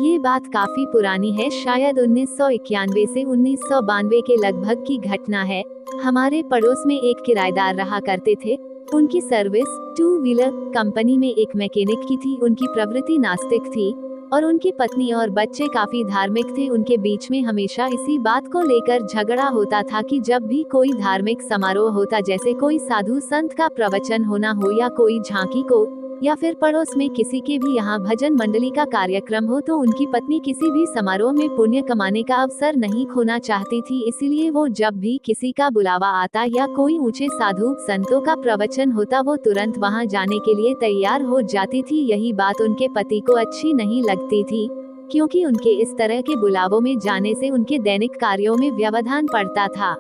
ये बात काफी पुरानी है, शायद 1991 से 1992 के लगभग की घटना है। हमारे पड़ोस में एक किराएदार रहा करते थे। उनकी सर्विस टू व्हीलर कंपनी में एक मैकेनिक की थी। उनकी प्रवृत्ति नास्तिक थी और उनकी पत्नी और बच्चे काफी धार्मिक थे। उनके बीच में हमेशा इसी बात को लेकर झगड़ा होता था कि जब भी कोई धार्मिक समारोह होता, जैसे कोई साधु संत का प्रवचन होना हो या कोई झांकी को, या फिर पड़ोस में किसी के भी यहाँ भजन मंडली का कार्यक्रम हो, तो उनकी पत्नी किसी भी समारोह में पुण्य कमाने का अवसर नहीं खोना चाहती थी। इसीलिए वो जब भी किसी का बुलावा आता या कोई ऊंचे साधु संतों का प्रवचन होता, वो तुरंत वहाँ जाने के लिए तैयार हो जाती थी। यही बात उनके पति को अच्छी नहीं लगती थी, क्योंकि उनके इस तरह के बुलावों में जाने से उनके दैनिक कार्यों में व्यवधान पड़ता था।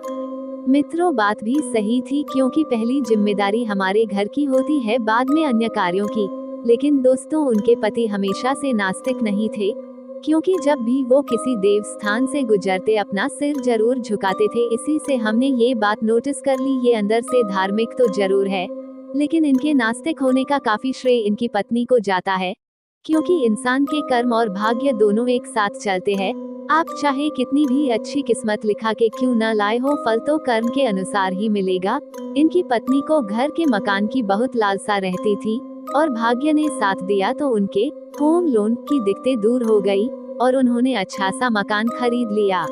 मित्रों, बात भी सही थी, क्योंकि पहली जिम्मेदारी हमारे घर की होती है, बाद में अन्य कार्यों की। लेकिन दोस्तों, उनके पति हमेशा से नास्तिक नहीं थे, क्योंकि जब भी वो किसी देव स्थान से गुजरते अपना सिर जरूर झुकाते थे। इसी से हमने ये बात नोटिस कर ली, ये अंदर से धार्मिक तो जरूर है, लेकिन इनके नास्तिक होने का काफी श्रेय इनकी पत्नी को जाता है, क्योंकि इंसान के कर्म और भाग्य दोनों एक साथ चलते हैं। आप चाहे कितनी भी अच्छी किस्मत लिखा के क्यों न लाए हो, फल तो कर्म के अनुसार ही मिलेगा। इनकी पत्नी को घर के मकान की बहुत लालसा रहती थी और भाग्य ने साथ दिया तो उनके होम लोन की दिक्कतें दूर हो गई और उन्होंने अच्छा सा मकान खरीद लिया।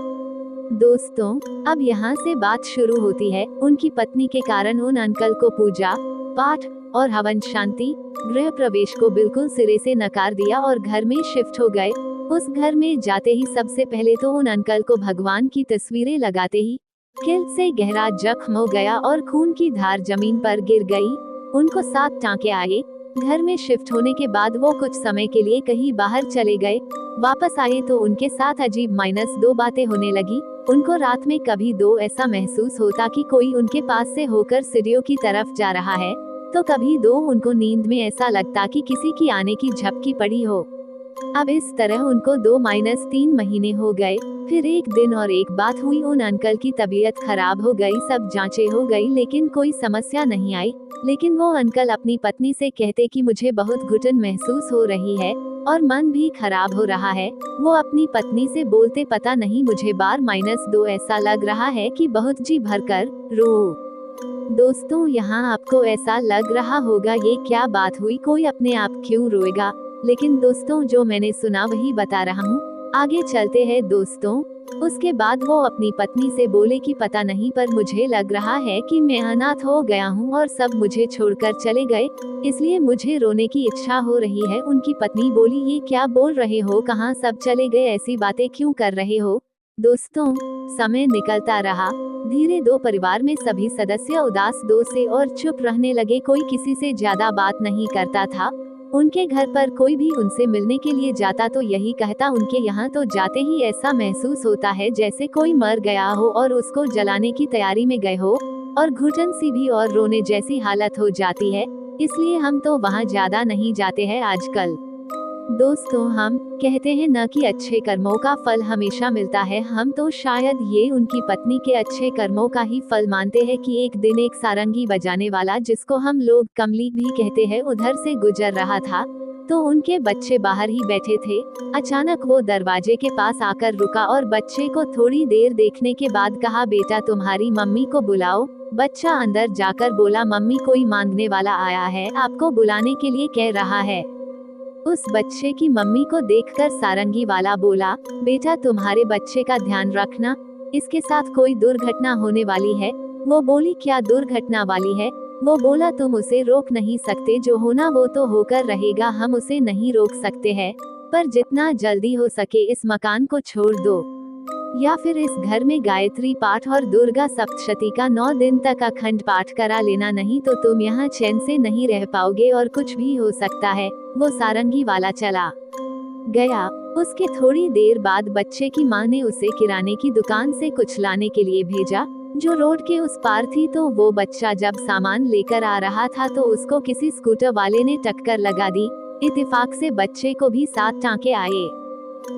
दोस्तों, अब यहाँ से बात शुरू होती है। उनकी पत्नी के कारण उन अंकल को पूजा पाठ और हवन शांति गृह प्रवेश को बिल्कुल सिरे से नकार दिया और घर में शिफ्ट हो गए। उस घर में जाते ही सबसे पहले तो उन अंकल को भगवान की तस्वीरें लगाते ही किल से गहरा जख्म हो गया और खून की धार जमीन पर गिर गई। उनको 7 टांके आए। घर में शिफ्ट होने के बाद वो कुछ समय के लिए कहीं बाहर चले गए। वापस आए तो उनके साथ अजीब -2 बातें होने लगी। उनको रात में कभी दो ऐसा महसूस होता कि कोई उनके पास से होकर सीढ़ियों की तरफ जा रहा है, तो कभी दो उनको नींद में ऐसा लगता कि किसी की आने की झपकी पड़ी हो। अब इस तरह उनको 2-3 महीने हो गए। फिर एक दिन और एक बात हुई, उन अंकल की तबीयत खराब हो गई। सब जांचें हो गई लेकिन कोई समस्या नहीं आई। लेकिन वो अंकल अपनी पत्नी से कहते कि मुझे बहुत घुटन महसूस हो रही है और मन भी खराब हो रहा है। वो अपनी पत्नी से बोलते, पता नहीं मुझे बार -2 ऐसा लग रहा है कि बहुत जी भरकर रो। दोस्तों, यहाँ आपको ऐसा लग रहा होगा ये क्या बात हुई, कोई अपने आप क्यों रोएगा? लेकिन दोस्तों, जो मैंने सुना वही बता रहा हूँ। आगे चलते हैं दोस्तों। उसके बाद वो अपनी पत्नी से बोले कि पता नहीं, पर मुझे लग रहा है कि मैं अनाथ हो गया हूँ और सब मुझे छोड़कर चले गए, इसलिए मुझे रोने की इच्छा हो रही है। उनकी पत्नी बोली, ये क्या बोल रहे हो, कहाँ सब चले गए, ऐसी बातें क्यों कर रहे हो? दोस्तों, समय निकलता रहा। धीरे दो परिवार में सभी सदस्य उदास दो से और चुप रहने लगे। कोई किसी से ज्यादा बात नहीं करता था। उनके घर पर कोई भी उनसे मिलने के लिए जाता तो यही कहता, उनके यहाँ तो जाते ही ऐसा महसूस होता है जैसे कोई मर गया हो और उसको जलाने की तैयारी में गए हो, और घुटन सी भी और रोने जैसी हालत हो जाती है, इसलिए हम तो वहाँ ज्यादा नहीं जाते हैं आजकल। दोस्तों, हम कहते हैं न कि अच्छे कर्मों का फल हमेशा मिलता है, हम तो शायद ये उनकी पत्नी के अच्छे कर्मों का ही फल मानते हैं कि एक दिन एक सारंगी बजाने वाला, जिसको हम लोग कमली भी कहते हैं, उधर से गुजर रहा था तो उनके बच्चे बाहर ही बैठे थे। अचानक वो दरवाजे के पास आकर रुका और बच्चे को थोड़ी देर देखने के बाद कहा, बेटा तुम्हारी मम्मी को बुलाओ। बच्चा अंदर जाकर बोला, मम्मी कोई मांगने वाला आया है, आपको बुलाने के लिए कह रहा है। उस बच्चे की मम्मी को देखकर सारंगी वाला बोला, बेटा तुम्हारे बच्चे का ध्यान रखना, इसके साथ कोई दुर्घटना होने वाली है। वो बोली, क्या दुर्घटना वाली है? वो बोला, तुम उसे रोक नहीं सकते, जो होना वो तो होकर रहेगा, हम उसे नहीं रोक सकते हैं, पर जितना जल्दी हो सके इस मकान को छोड़ दो, या फिर इस घर में गायत्री पाठ और दुर्गा सप्तशती का 9 दिन तक अखंड पाठ करा लेना, नहीं तो तुम यहाँ चैन से नहीं रह पाओगे और कुछ भी हो सकता है। वो सारंगी वाला चला गया। उसके थोड़ी देर बाद बच्चे की माँ ने उसे किराने की दुकान से कुछ लाने के लिए भेजा, जो रोड के उस पार थी। तो वो बच्चा जब सामान लेकर आ रहा था तो उसको किसी स्कूटर वाले ने टक्कर लगा दी। इत्तेफाक से बच्चे को भी 7 टांके आए।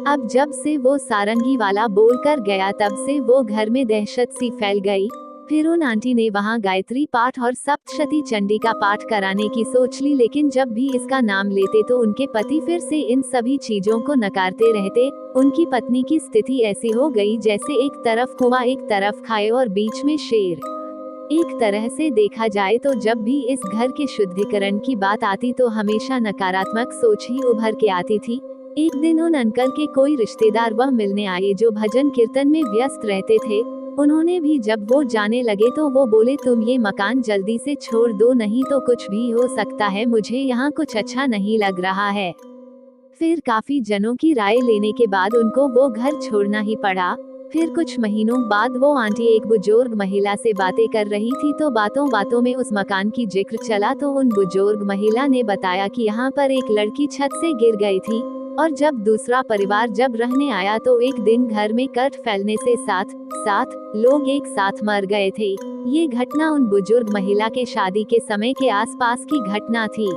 अब जब से वो सारंगी वाला बोलकर गया, तब से वो घर में दहशत सी फैल गई। फिर उन आंटी ने वहाँ गायत्री पाठ और सप्तशती चंडी का पाठ कराने की सोच ली, लेकिन जब भी इसका नाम लेते तो उनके पति फिर से इन सभी चीजों को नकारते रहते। उनकी पत्नी की स्थिति ऐसी हो गई जैसे एक तरफ कुआं एक तरफ खाए और बीच में शेर। एक तरह से देखा जाए तो जब भी इस घर के शुद्धिकरण की बात आती तो हमेशा नकारात्मक सोच ही उभर के आती थी। एक दिन उन अंकल के कोई रिश्तेदार वह मिलने आए जो भजन कीर्तन में व्यस्त रहते थे। उन्होंने भी जब वो जाने लगे तो वो बोले, तुम ये मकान जल्दी से छोड़ दो, नहीं तो कुछ भी हो सकता है, मुझे यहाँ कुछ अच्छा नहीं लग रहा है। फिर काफी जनों की राय लेने के बाद उनको वो घर छोड़ना ही पड़ा। फिर कुछ महीनों बाद वो आंटी एक बुजुर्ग महिला से बातें कर रही थी तो बातों बातों में उस मकान की जिक्र चला तो उन बुजुर्ग महिला ने बताया कि यहाँ पर एक लड़की छत से गिर गई थी और जब दूसरा परिवार जब रहने आया तो एक दिन घर में कट फैलने से 7 लोग एक साथ मर गए थे। ये घटना उन बुजुर्ग महिला के शादी के समय के आसपास की घटना थी।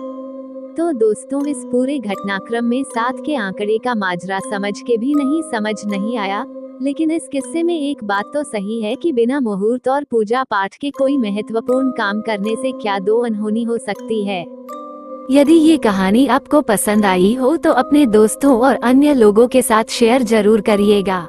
तो दोस्तों, इस पूरे घटनाक्रम में 7 के आंकड़े का माजरा समझ के भी समझ नहीं आया, लेकिन इस किस्से में एक बात तो सही है कि बिना मुहूर्त और पूजा पाठ के कोई महत्वपूर्ण काम करने से क्या दो अनहोनी हो सकती है। यदि ये कहानी आपको पसंद आई हो तो अपने दोस्तों और अन्य लोगों के साथ शेयर जरूर करिएगा।